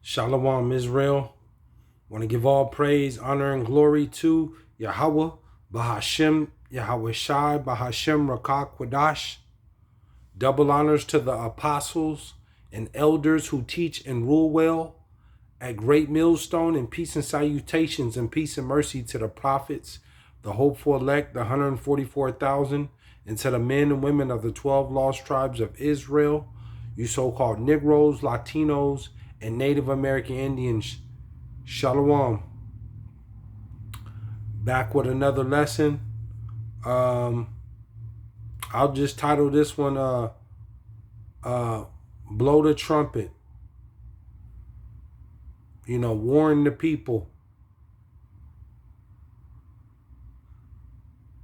Shalom, Israel. Want to give all praise, honor, and glory to Yahawah, BASHAM, YAHAWAHSHI, BASHAM, Rakah, Quadash. Double honors to the apostles and elders who teach and rule well at Great Millstone, and peace and salutations and peace and mercy to the prophets, the hopeful elect, the 144,000, and to the men and women of the 12 lost tribes of Israel, you so-called Negroes, Latinos, and Native American Indians. Shalom. Back with another lesson. I'll just title this one Blow the Trumpet. Warn the people.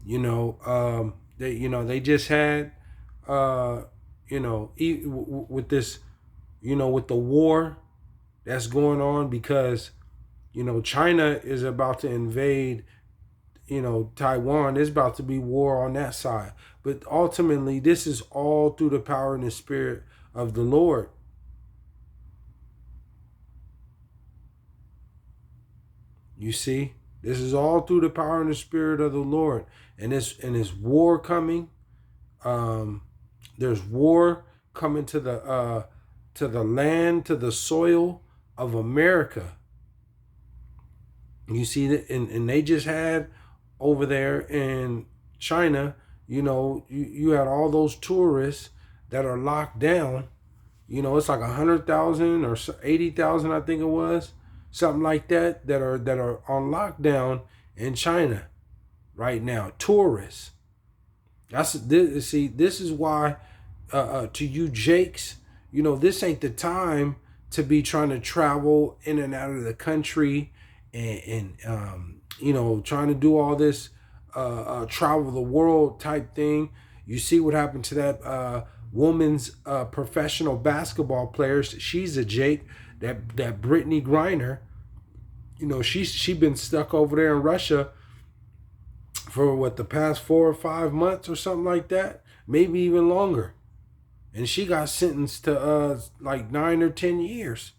They just had with this, with the war that's going on, because China is about to invade Taiwan. There's about to be war on that side, but ultimately this is all through the power and the spirit of the Lord. You see, this is all through the power and the spirit of the Lord, and it's war coming. There's war coming to the land, to the soil of America. You see that, and they just had over there in China, you had all those tourists that are locked down. It's like 100,000 or 80,000, I think it was, something like that, that are on lockdown in China right now. Tourists. This is why to you Jakes, this ain't the time to be trying to travel in and out of the country and trying to do all this travel the world type thing. You see what happened to that woman's professional basketball player. She's a Jake. That Brittany Griner. She been stuck over there in Russia for the past 4 or 5 months or something like that, maybe even longer, and she got sentenced to like 9 or 10 years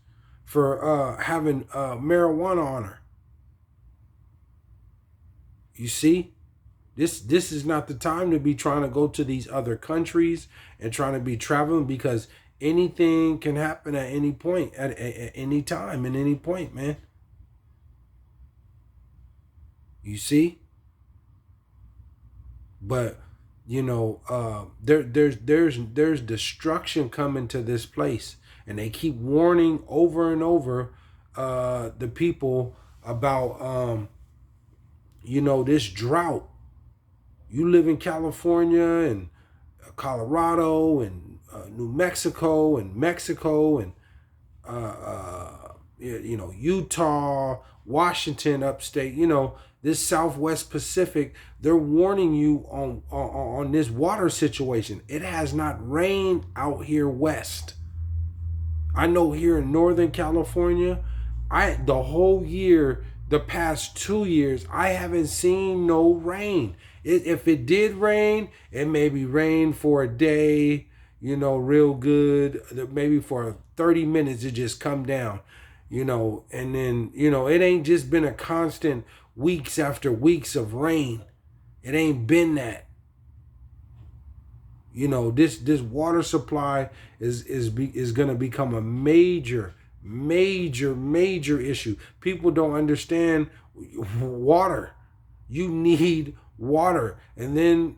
for having marijuana on her. You see, this is not the time to be trying to go to these other countries and trying to be traveling, because anything can happen at any point, at any time, at any point, man. You see, but there's destruction coming to this place, and they keep warning over and over the people about this drought. You live in California and Colorado and New Mexico and Utah, Washington, upstate, this Southwest Pacific. They're warning you on this water situation. It has not rained out here west. I know here in Northern California, the whole year, the past 2 years, I haven't seen no rain. If it did rain, it maybe rained for a day, real good. Maybe for 30 minutes, it just come down, and then, it ain't just been a constant weeks after weeks of rain. It ain't been that. This water supply is going to become a major issue. People don't understand water. You need water, and then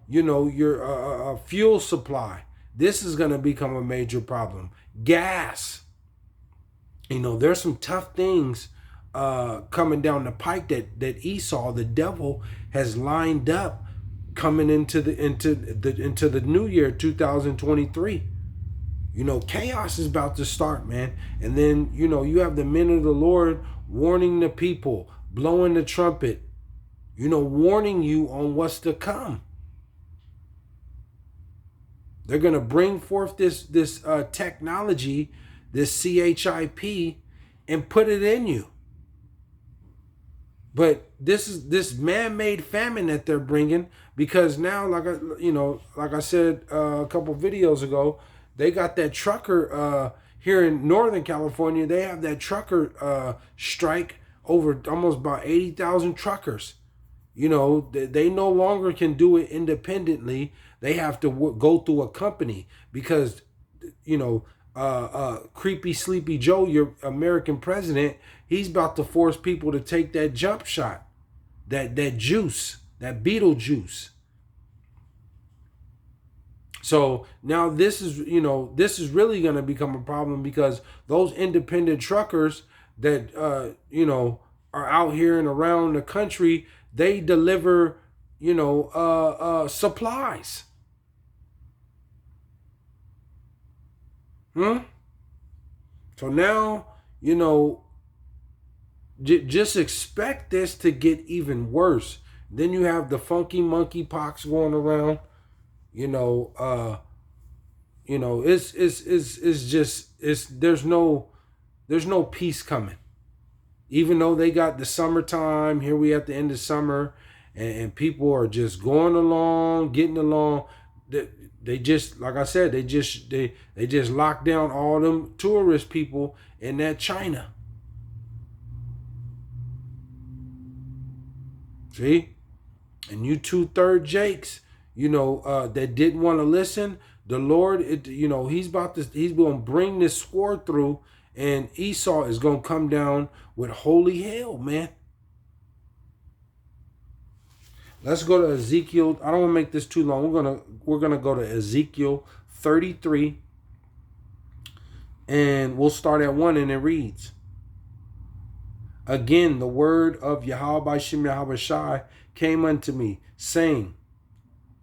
your fuel supply. This is going to become a major problem. Gas. There's some tough things coming down the pike that Esau, the devil, has lined up coming into the new year 2023. Chaos is about to start, man. And then you have the men of the Lord warning the people, blowing the trumpet, warning you on what's to come. They're gonna bring forth this technology, this CHIP, and put it in you. But this is this man-made famine that they're bringing, because now, like I said a couple videos ago, they got that trucker. here in Northern California, they have that trucker strike over almost about 80,000 truckers. You know, they no longer can do it independently. They have to go through a company because, you know, creepy sleepy Joe, your American president, he's about to force people to take that jump shot, that juice, that beetle juice. So now this is, you know, this is really going to become a problem because those independent truckers that, you know, are out here and around the country, they deliver, you know, supplies. So now, you know, just expect this to get even worse. Then you have the funky monkey pox going around. You know, it's just there's no peace coming. Even though they got the summertime, here we at the end of summer, and people are just going along, getting along. They just, like I said, they just locked down all them tourist people in that China. See? And you 2/3 Jakes, you know, that didn't want to listen, the Lord, you know, he's going to bring this sword through, and Esau is going to come down with holy hell, man. Let's go to Ezekiel. I don't want to make this too long. We're gonna go to Ezekiel 33, and we'll start at 1, and it reads, "Again, the word of YAHAWAHSHI came unto me, saying,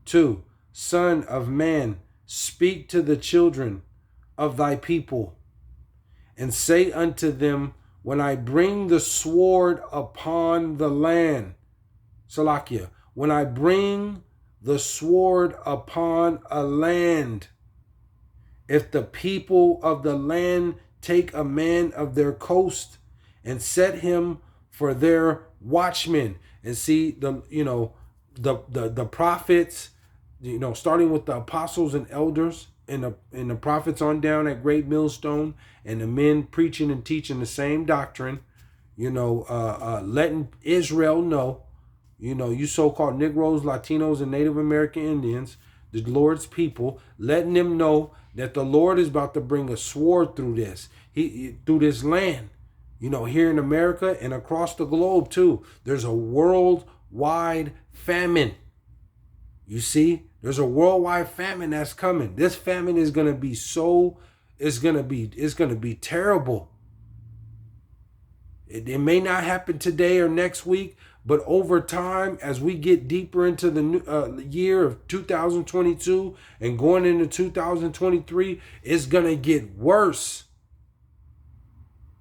2, Son of man, speak to the children of thy people, and say unto them, when I bring the sword upon the land," Salakia, "when I bring the sword upon a land, if the people of the land take a man of their coast and set him for their watchman." And see, the prophets, you know, starting with the apostles and elders and the prophets on down at Great Millstone, and the men preaching and teaching the same doctrine, you know, letting Israel know, you know, you so-called Negroes, Latinos, and Native American Indians, the Lord's people, letting them know that the Lord is about to bring a sword through through this land. You know, here in America and across the globe too. There's a worldwide famine. You see, there's a worldwide famine that's coming. This famine is going to be it's going to be terrible. It may not happen today or next week, but over time, as we get deeper into the new, year of 2022 and going into 2023, it's going to get worse.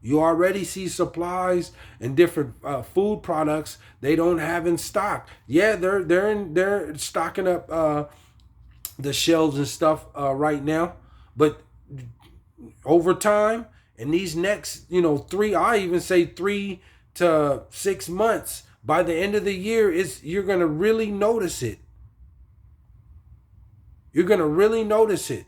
You already see supplies and different food products they don't have in stock. Yeah, they're stocking up the shelves and stuff right now, but over time, in these next, you know, 3 to 6 months, by the end of the year, you're gonna really notice it. You're gonna really notice it.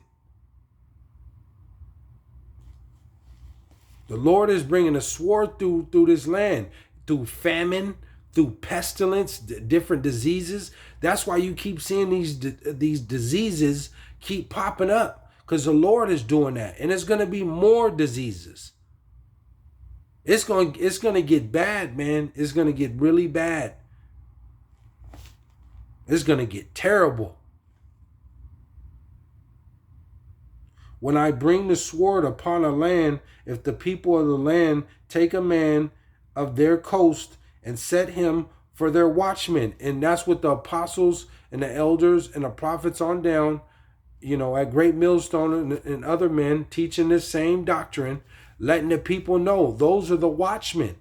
The Lord is bringing a sword through this land, through famine, through pestilence, different diseases. That's why you keep seeing these diseases keep popping up, because the Lord is doing that, and it's going to be more diseases. It's going to get bad, man. It's going to get really bad. It's going to get terrible. When I bring the sword upon a land, if the people of the land take a man of their coast and set him for their watchman. And that's what the apostles and the elders and the prophets on down, you know, at Great Millstone and other men teaching this same doctrine, letting the people know those are the watchmen.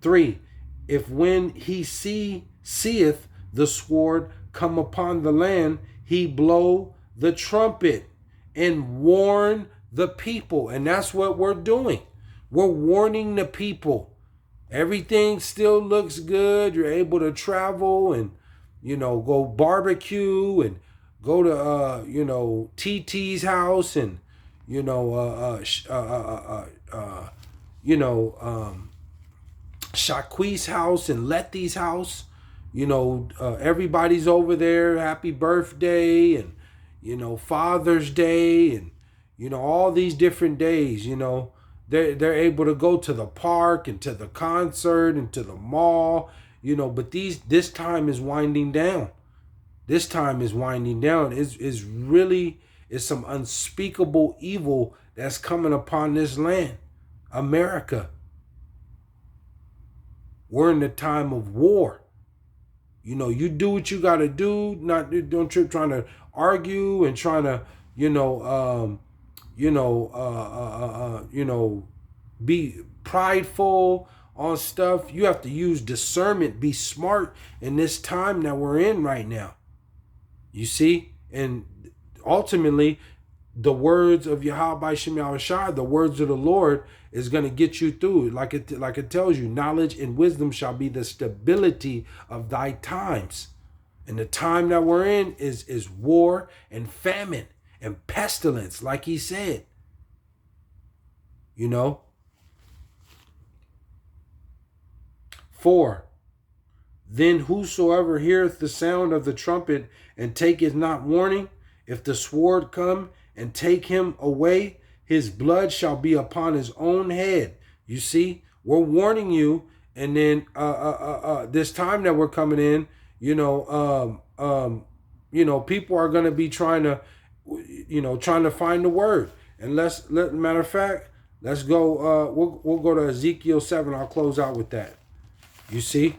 3, if when he seeth the sword come upon the land, he blow the trumpet and warn the people. And that's what we're doing. We're warning the people. Everything still looks good. You're able to travel and, you know, go barbecue and go to, you know, TT's house and, you know, you know, Shaqui's house and Letty's house. You know, everybody's over there. Happy birthday and, you know, Father's Day and, you know, all these different days, you know. They're able to go to the park and to the concert and to the mall, you know, but this time is winding down. This time is winding down. Is really is some unspeakable evil that's coming upon this land, America. We're in the time of war. You know, you do what you got to do. Not don't trip trying to argue and trying to, you know, you know, be prideful on stuff. You have to use discernment. Be smart in this time that we're in right now. You see, and ultimately, the words of YAHAWAHSHI, the words of the Lord, is going to get you through. Like it tells you, knowledge and wisdom shall be the stability of thy times. And the time that we're in is war and famine and pestilence, like he said. You know? 4. Then whosoever heareth the sound of the trumpet and taketh not warning, if the sword come and take him away, his blood shall be upon his own head. You see, we're warning you, and then this time that we're coming in, you know, people are going to be trying to, you know, trying to find the word. And matter of fact, let's go. We'll go to Ezekiel 7. I'll close out with that. You see.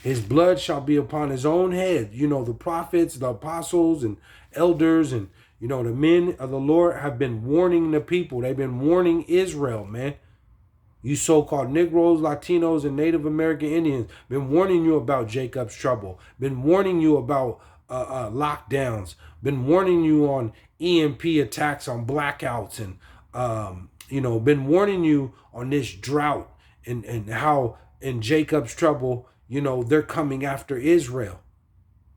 His blood shall be upon his own head. You know, the prophets, the apostles, and elders, and, you know, the men of the Lord have been warning the people. They've been warning Israel, man. You so-called Negroes, Latinos, and Native American Indians, been warning you about Jacob's trouble. Been warning you about lockdowns. Been warning you on EMP attacks, on blackouts, and, you know, been warning you on this drought and how in Jacob's trouble, you know, they're coming after Israel.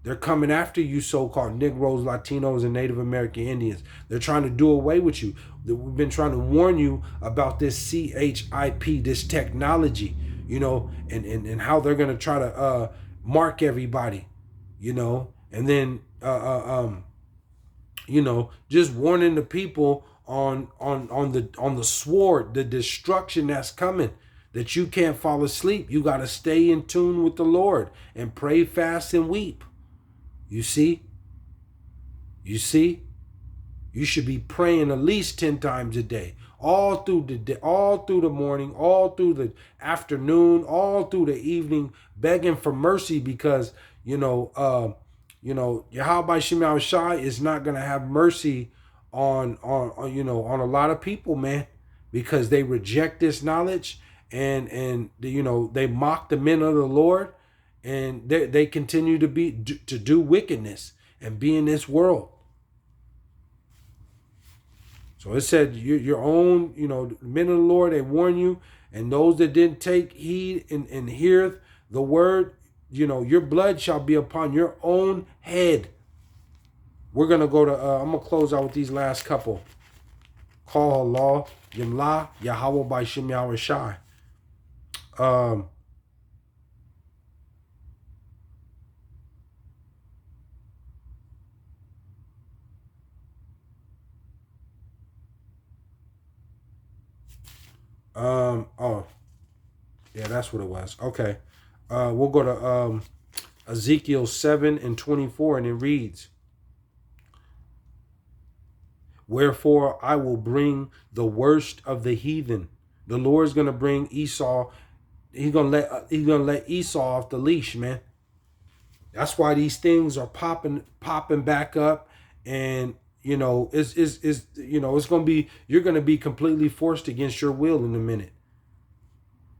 They're coming after you so-called Negroes, Latinos, and Native American Indians. They're trying to do away with you. We've been trying to warn you about this CHIP, this technology, you know, and how they're going to try to mark everybody, you know, and then, you know, just warning the people on the sword, the destruction that's coming. That you can't fall asleep. You got to stay in tune with the Lord and pray, fast, and weep. You see? You see? You should be praying at least 10 times a day. All through the day, all through the morning, all through the afternoon, all through the evening, begging for mercy because, YAHAWAHSHI is not going to have mercy on a lot of people, man, because they reject this knowledge. And you know, they mock the men of the Lord, and they continue to do wickedness and be in this world. So it said your own, you know, men of the Lord, they warn you, and those that didn't take heed and hear the word, you know, your blood shall be upon your own head. We're gonna go to I'm gonna close out with these last couple. Call Allah, Yimla, Yahawah by Shem Yahawashi. Oh, yeah, that's what it was. Okay. We'll go to Ezekiel 7:24, and it reads, wherefore I will bring the worst of the heathen. The Lord's gonna bring Esau. He's gonna let Esau off the leash, man. That's why these things are popping back up, and you know, it's gonna be, you're gonna be completely forced against your will in a minute.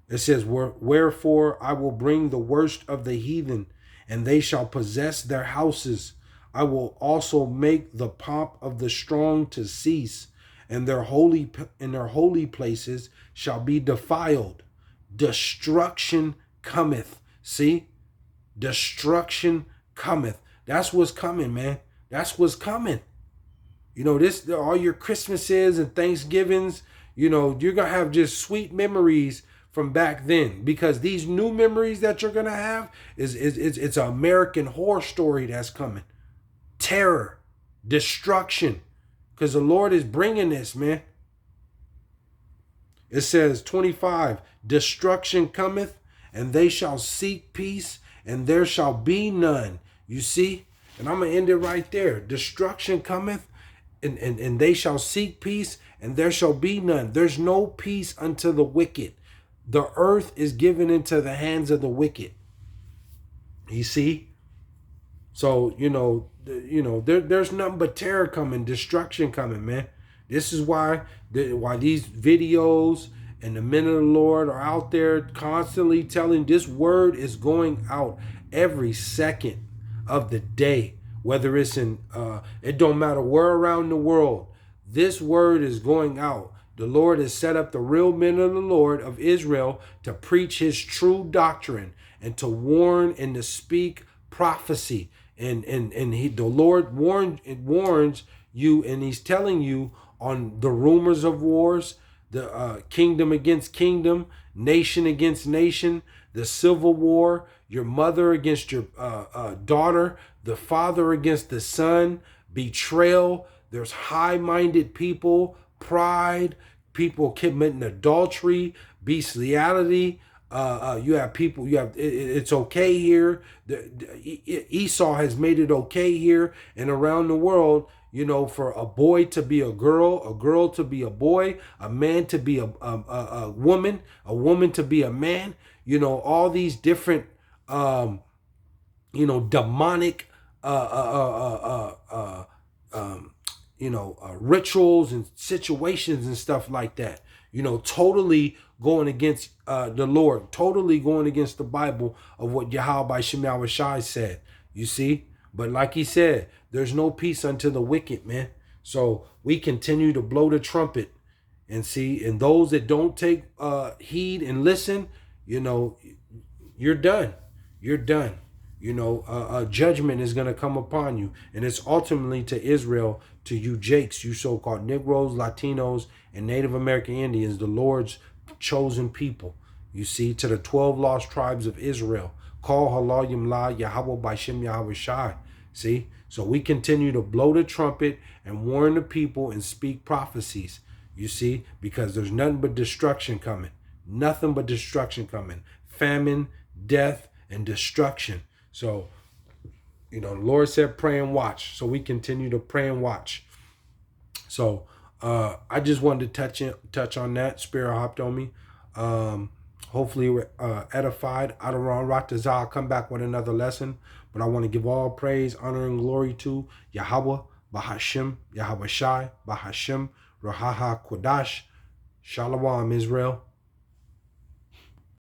It says, wherefore I will bring the worst of the heathen, and they shall possess their houses. I will also make the pomp of the strong to cease, and their holy places shall be defiled. Destruction cometh. See? Destruction cometh. That's what's coming, man. That's what's coming. You know, this all your Christmases and Thanksgivings, you know, you're gonna have just sweet memories from back then, because these new memories that you're gonna have is it's an American horror story that's coming. Terror, destruction, because the Lord is bringing this, man. It says 25, destruction cometh, and they shall seek peace, and there shall be none. You see? And I'm going to end it right there. Destruction cometh, and they shall seek peace, and there shall be none. There's no peace unto the wicked. The earth is given into the hands of the wicked. You see? So, there's nothing but terror coming, destruction coming, man. This is why these videos and the men of the Lord are out there constantly telling, this word is going out every second of the day, whether it's in, it don't matter where around the world, this word is going out. The Lord has set up the real men of the Lord of Israel to preach his true doctrine and to warn and to speak prophecy. And the Lord warns you, and he's telling you on the rumors of wars, the kingdom against kingdom, nation against nation, the civil war, your mother against your daughter, the father against the son, betrayal. There's high-minded people, pride, people committing adultery, bestiality. It's okay here. Esau has made it okay here and around the world, for a boy to be a girl to be a boy, a man to be a woman, a woman to be a man, all these different, demonic, rituals and situations and stuff like that, totally going against the Lord, totally going against the Bible of what YAHAWAHSHI said, you see. But like he said, there's no peace unto the wicked, man. So we continue to blow the trumpet and see, and those that don't take heed and listen, you're done. You're done. Judgment is going to come upon you. And it's ultimately to Israel, to you Jakes, you so-called Negroes, Latinos, and Native American Indians, the Lord's chosen people. You see, to the 12 lost tribes of Israel. Call Halayim La Yahawah BASHAM YAHAWAHSHI. See? So we continue to blow the trumpet and warn the people and speak prophecies. You see? Because there's nothing but destruction coming. Nothing but destruction coming. Famine, death, and destruction. So, the Lord said, pray and watch. So we continue to pray and watch. So I just wanted to touch on that. Spirit hopped on me. Hopefully we're edified. Adoran Ratazah. I'll come back with another lesson. But I want to give all praise, honor, and glory to Yahawah, BASHAM, YAHAWAHSHI, BASHAM, Rahaha Kodash. Shalom, Israel.